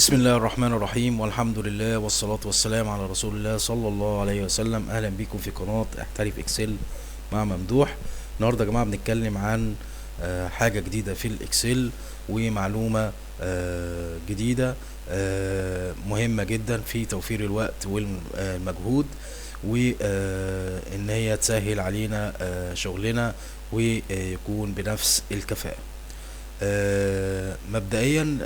بسم الله الرحمن الرحيم، والحمد لله والصلاة والسلام على رسول الله صلى الله عليه وسلم. أهلا بكم في قناة احترف اكسل مع ممدوح. النهاردة يا جماعة بنتكلم عن حاجة جديدة في الاكسل، ومعلومة جديدة مهمة جدا في توفير الوقت والمجهود، وإن هي تسهل علينا شغلنا ويكون بنفس الكفاءة. مبدئيا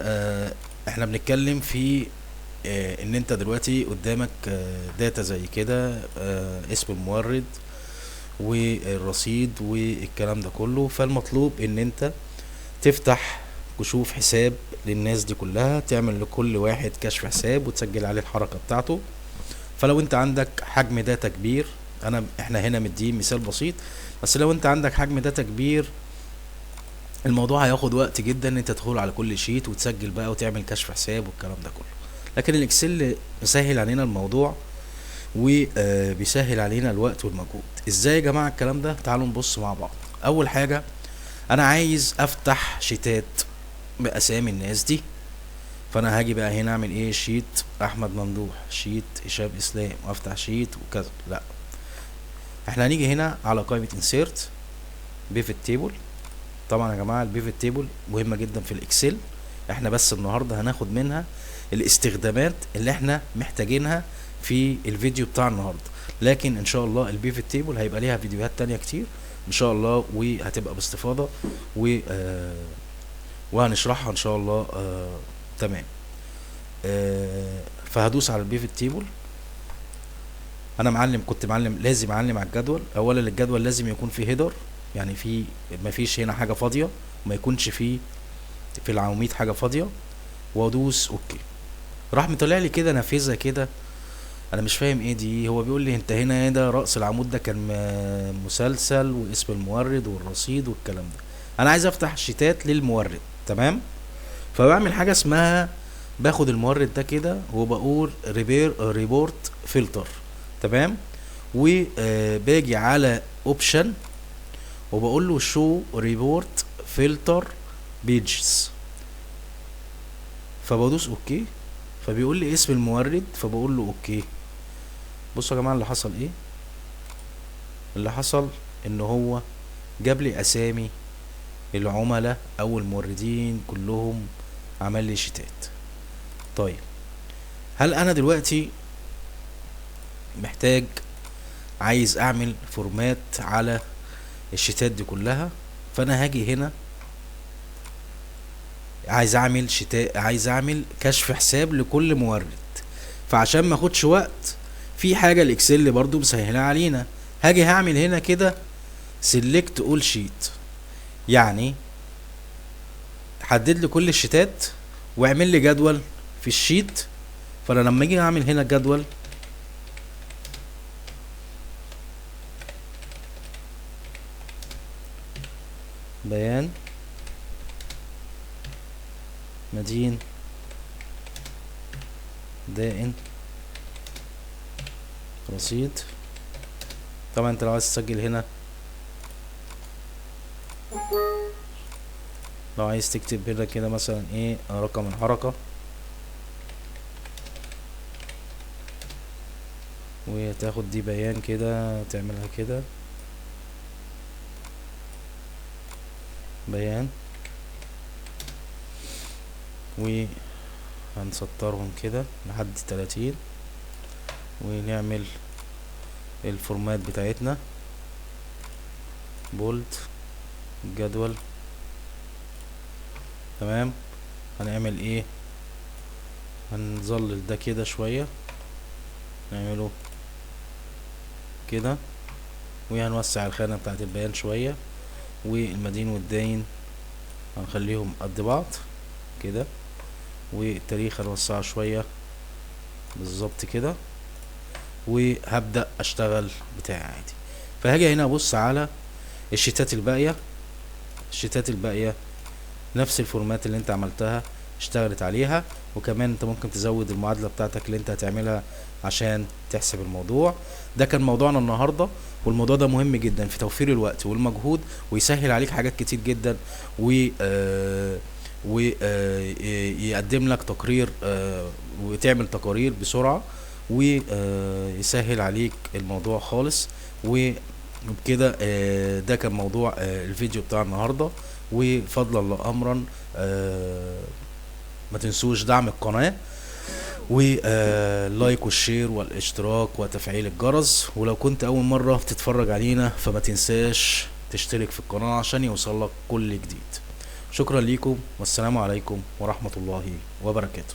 احنا بنتكلم في ان انت دلوقتي قدامك داتا زي كده، اسم المورد والرصيد والكلام ده كله. فالمطلوب ان انت تفتح كشوف حساب للناس دي كلها، تعمل لكل واحد كشف حساب وتسجل عليه الحركة بتاعته. فلو انت عندك حجم داتا كبير، احنا هنا مدين مثال بسيط، بس لو انت عندك حجم داتا كبير الموضوع هياخد وقت جدا ان انت تدخل على كل شيت وتسجل بقى وتعمل كشف حساب والكلام ده كله. لكن الاكسل مسهل علينا الموضوع وبيسهل علينا الوقت والمجهود. ازاي يا جماعة الكلام ده؟ تعالوا نبص مع بعض. اول حاجة، انا عايز افتح شيتات باسامي الناس دي، فانا هاجي بقى هنا اعمل ايه؟ شيت احمد ممدوح، شيت هشام اسلام، وافتح شيت وكذا. لا، احنا هنيجي هنا على قائمة انسيرت بيفت تيبل. طبعا يا جماعه البيفت تيبل مهمه جدا في الاكسل، احنا بس النهارده هناخد منها الاستخدامات اللي احنا محتاجينها في الفيديو بتاع النهارده. لكن ان شاء الله البيفت تيبل هيبقى ليها فيديوهات تانية كتير ان شاء الله، وهتبقى باستفاضه وهنشرحها ان شاء الله. تمام. فهدوس على البيفت تيبل. انا كنت معلم لازم اعلم على الجدول. اولا الجدول لازم يكون فيه هيدر، يعني ما فيش هنا حاجه فاضيه، ما يكونش في العواميد حاجه فاضيه، وادوس اوكي. راح مطلع لي كده نافذه كده، انا مش فاهم ايه دي. هو بيقول لي انت هنا ايه ده؟ رأس العمود ده كان مسلسل واسم المورد والرصيد والكلام ده. انا عايز افتح شيتات للمورد، تمام؟ فبعمل حاجه اسمها باخد المورد ده كده وبقول ريبورت فلتر، تمام؟ وباجي على اوبشن وبقول له شو ريبورت فلتر بيجز، فبدوس اوكي. فبيقول لي اسم المورد، فبقول له اوكي. بصوا يا جماعه اللي حصل ايه. اللي حصل ان هو جاب لي اسامي العملاء او الموردين كلهم، عمل لي شيتات. طيب، هل انا دلوقتي محتاج عايز اعمل فورمات على الشيتات دي كلها؟ فانا هاجي هنا عايز اعمل كشف حساب لكل مورد. فعشان ما اخدش وقت، في حاجه الاكسل برضو مسهلها علينا. هاجي هعمل هنا كده سيلكت اول شيت، يعني حدد لي كل الشيتات واعمل لي جدول في الشيت. فانا لما اجي اعمل هنا جدول، بيان مدين دائن رصيد. طبعا انت لو عايز تسجل هنا، لو عايز تكتب هنا كده مثلا ايه رقم الحركة، وتاخد دي بيان كده تعملها كده بيان، وهنسطرهم كده لحد 30، ونعمل الفورمات بتاعتنا بولد الجدول، تمام. هنعمل ايه؟ هنظلل ده كده شوية، نعمله كده، وهنوسع الخانة بتاعت البيان شوية، والمدين والداين هنخليهم قد بعض كده، والتاريخ هنوسعه شوية بالظبط كده، وهبدأ اشتغل بتاعي عادي. فهاجي هنا ابص على الشيتات الباقية. الشيتات الباقية نفس الفورمات اللي انت عملتها اشتغلت عليها، وكمان انت ممكن تزود المعادلة بتاعتك اللي انت هتعملها عشان تحسب الموضوع. ده كان موضوعنا النهاردة، والموضوع ده مهم جدا في توفير الوقت والمجهود، ويسهل عليك حاجات كتير جدا، و ويقدم لك تقرير، وتعمل تقارير بسرعة، ويسهل عليك الموضوع خالص. وبكده ده كان موضوع الفيديو بتاع النهاردة. وفضلا لا امرا، ما تنسوش دعم القناة، واللايك والشير والاشتراك وتفعيل الجرس. ولو كنت اول مرة بتتفرج علينا فما تنساش تشترك في القناة عشان يوصلك كل جديد. شكرا ليكم، والسلام عليكم ورحمة الله وبركاته.